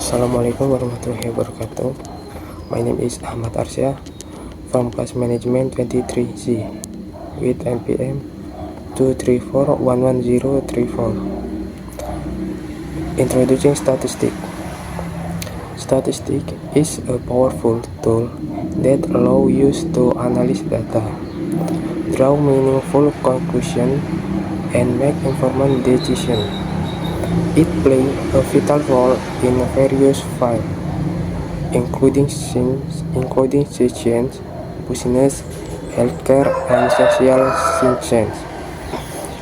Assalamualaikum warahmatullahi wabarakatuh. My name is Ahmad Arsya from class management 23C with NPM 234111034. Introducing statistics. Statistics is a powerful tool that allows you to analyze data, draw meaningful conclusions, and make informed decisions. It plays a vital role in various fields, including science, business, healthcare, and social science.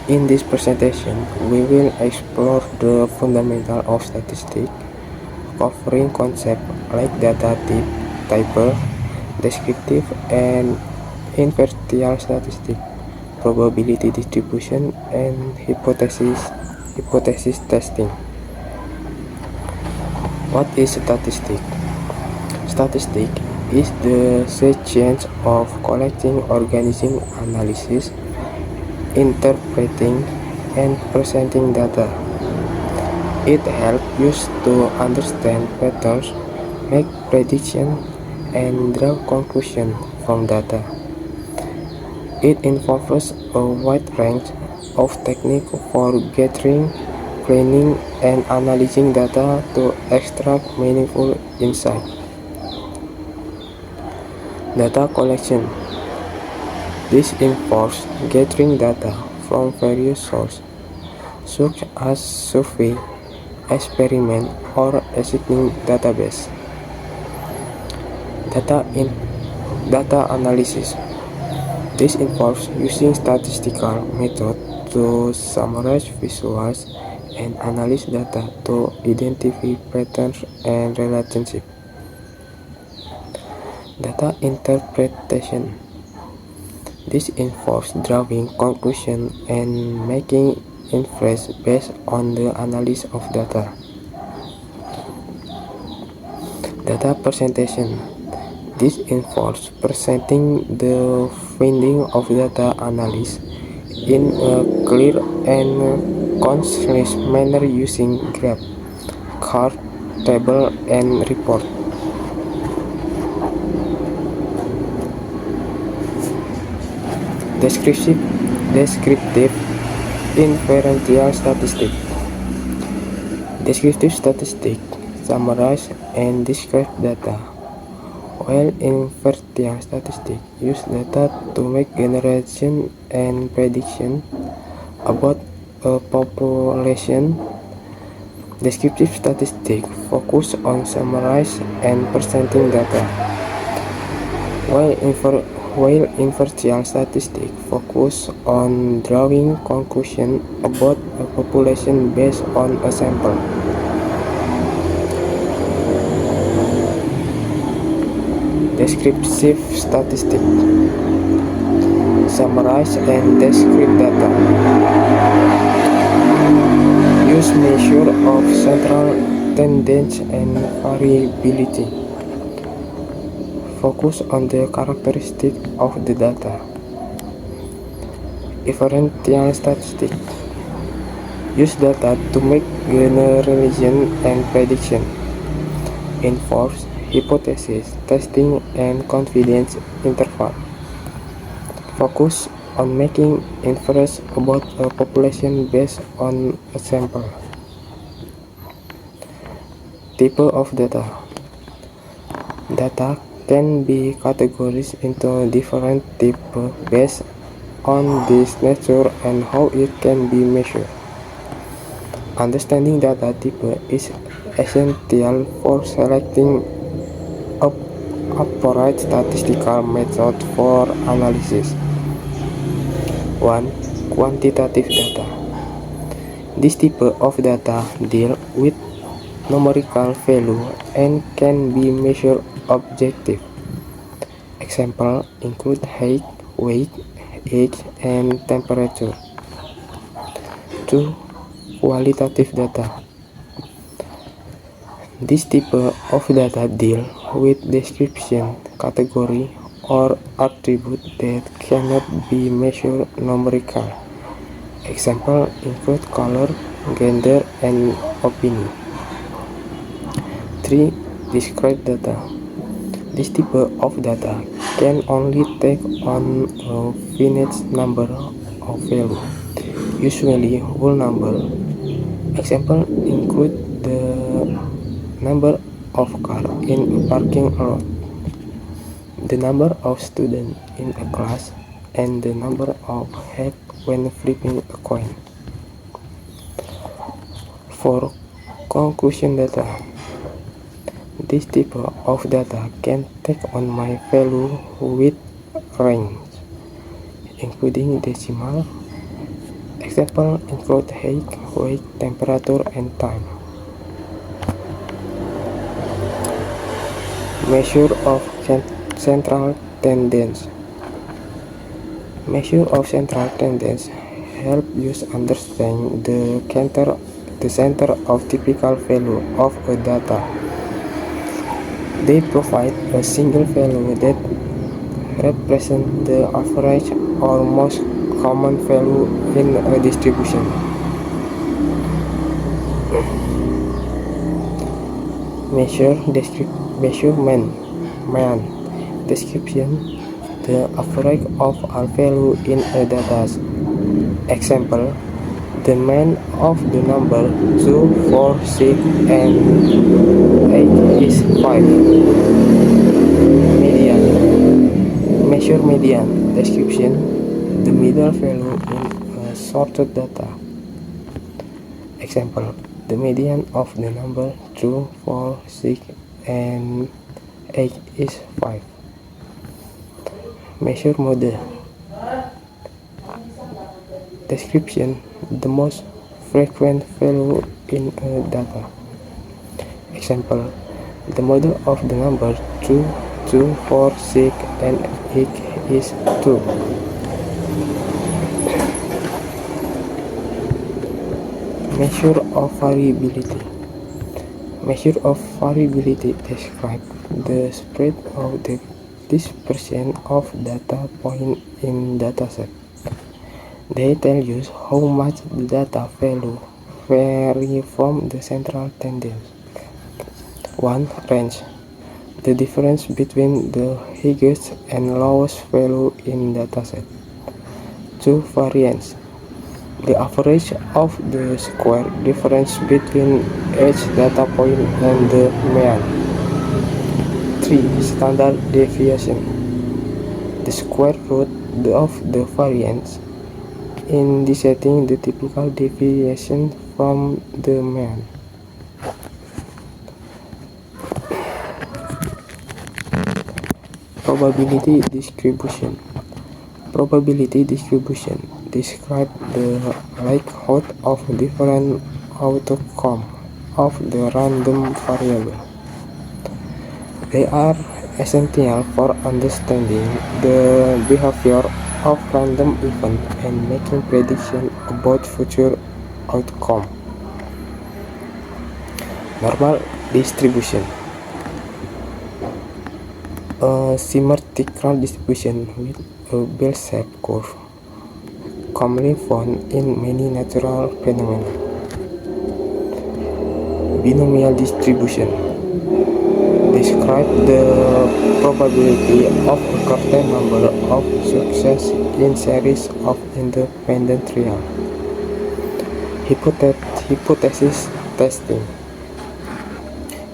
In this presentation, we will explore the fundamentals of statistics, covering concepts like data type, descriptive and inferential statistics, probability distribution, and hypothesis testing. What is statistics? Statistics is the science of collecting, organizing, analysis, interpreting, and presenting data. It helps you to understand patterns, make predictions, and draw conclusions from data. It involves a wide range of techniques for gathering, cleaning, and analyzing data to extract meaningful insight. Data collection. This involves gathering data from various sources, such as survey, experiment, or existing database. Data analysis. This involves using statistical methods to summarize, visualize, and analyze data to identify patterns and relationships. Data interpretation. This involves drawing conclusions and making inferences based on the analysis of data. Data presentation. This involves presenting the findings of data analysis in a clear and concise manner using graph, chart, table, and report. Descriptive inferential statistics. Descriptive statistics summarize and describe data, while inferential statistics use data to make generalization and prediction about a population. Descriptive statistics focus on summarizing and presenting data, while inferential statistics focus on drawing conclusions about a population based on a sample. Descriptive statistics summarize and describe data, use measure of central tendency and variability, focus on the characteristics of the data. Inferential statistics use data to make generalization and prediction, involves hypothesis testing and confidence interval, focus on making inferences about a population based on a sample. Type of data. Data can be categorized into different types based on its nature and how it can be measured. Understanding data type is essential for selecting appropriate statistical method for analysis. 1. Quantitative data. This type of data deals with numerical value and can be measured objectively. Examples include height, weight, age, and temperature. 2. Qualitative data. This type of data deals with description, category, or attribute that cannot be measured numerically. Examples include color, gender, and opinion. 3. Describe data. This type of data can only take on a finite number of values, usually whole number. Examples include the number of cars in a parking lot, the number of students in a class, and the number of heads when flipping a coin. For conclusion data, this type of data can take on my value with range, including decimal. Examples include height, weight, temperature, and time. Measure of central tendency. Measure of central tendency help you understand the center of typical value of a data. They provide a single value that represents the average or most common value in a distribution. Measurement description, the average of all value in a data. Example, the mean of the number 2, 4, 6, and 8 is 5. Median. Measure median description, the middle value in a sorted data. Example, the median of the number 2, 4, 6, and 8 is 5. Measure mode description, the most frequent value in a data. Example, the model of the number 2, 2, 4, 6, and 8 is 2. Measure of variability. Measure of variability describes the spread of the dispersion of data points in dataset. They tell you how much the data value vary from the central tendency. 1. Range. The difference between the highest and lowest value in dataset. 2. Variance. The average of the square difference between each data point and the mean. 3. Standard deviation. The square root of the variance, indicating the typical deviation from the mean. Probability distribution. Probability distribution describes the likelihood of different outcomes of the random variable. They are essential for understanding the behavior of random events and making predictions about future outcomes. Normal distribution. A symmetrical distribution with a bell-shaped curve, commonly found in many natural phenomena. Binomial distribution describes the probability of a certain number of successes in series of independent trials. Hypothesis testing.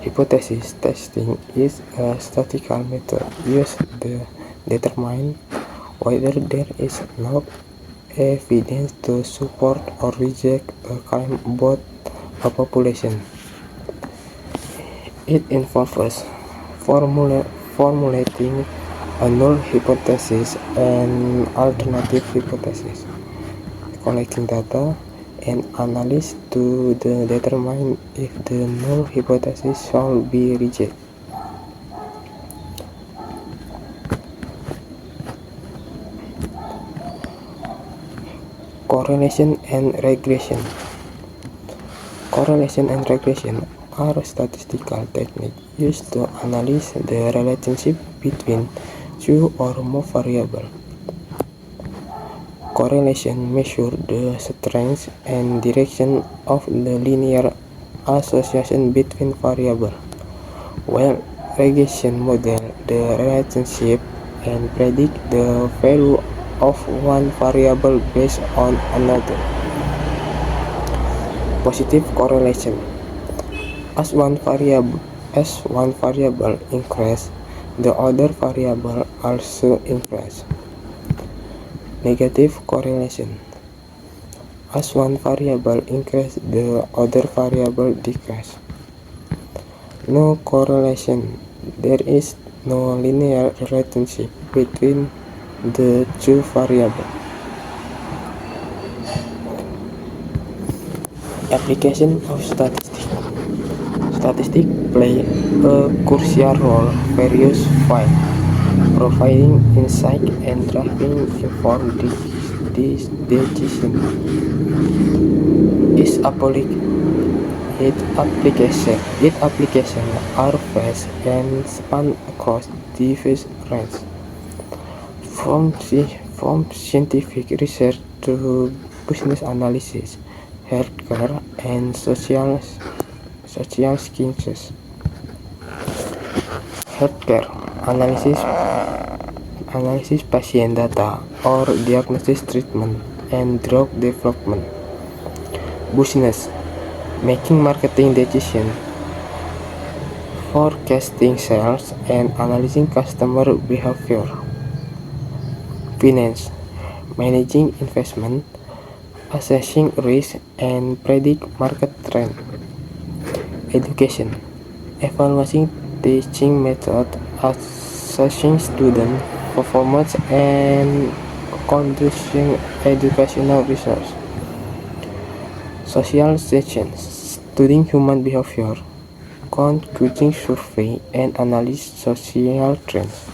Hypothesis testing is a statistical method used to determine whether there is enough evidence to support or reject a claim about a population. It involves formulating a null hypothesis and alternative hypothesis, collecting data, and analysis to determine if the null hypothesis should be rejected. Correlation and regression. Correlation and regression are statistical techniques used to analyze the relationship between two or more variables. Correlation measures the strength and direction of the linear association between variables, while regression model the relationship and predict the value of one variable based on another. Positive correlation. As one variable increases, the other variable also increases. Negative correlation. As one variable increases, the other variable decreases. No correlation. There is no linear relationship between the two variables. Application of statistics. Statistics play a crucial role in various fields, providing insight and driving informed decisions. Its applications are vast and span across diverse ranges, from scientific research to business analysis, healthcare, and social sciences. Healthcare analysis patient data or diagnosis, treatment, and drug development. Business making marketing decisions, forecasting sales, and analyzing customer behavior. Finance managing investment, assessing risk, and predict market trend. Education evaluating teaching methods, assessing student performance, and conducting educational research. Social science studying human behavior, conducting survey, and analyze social trends.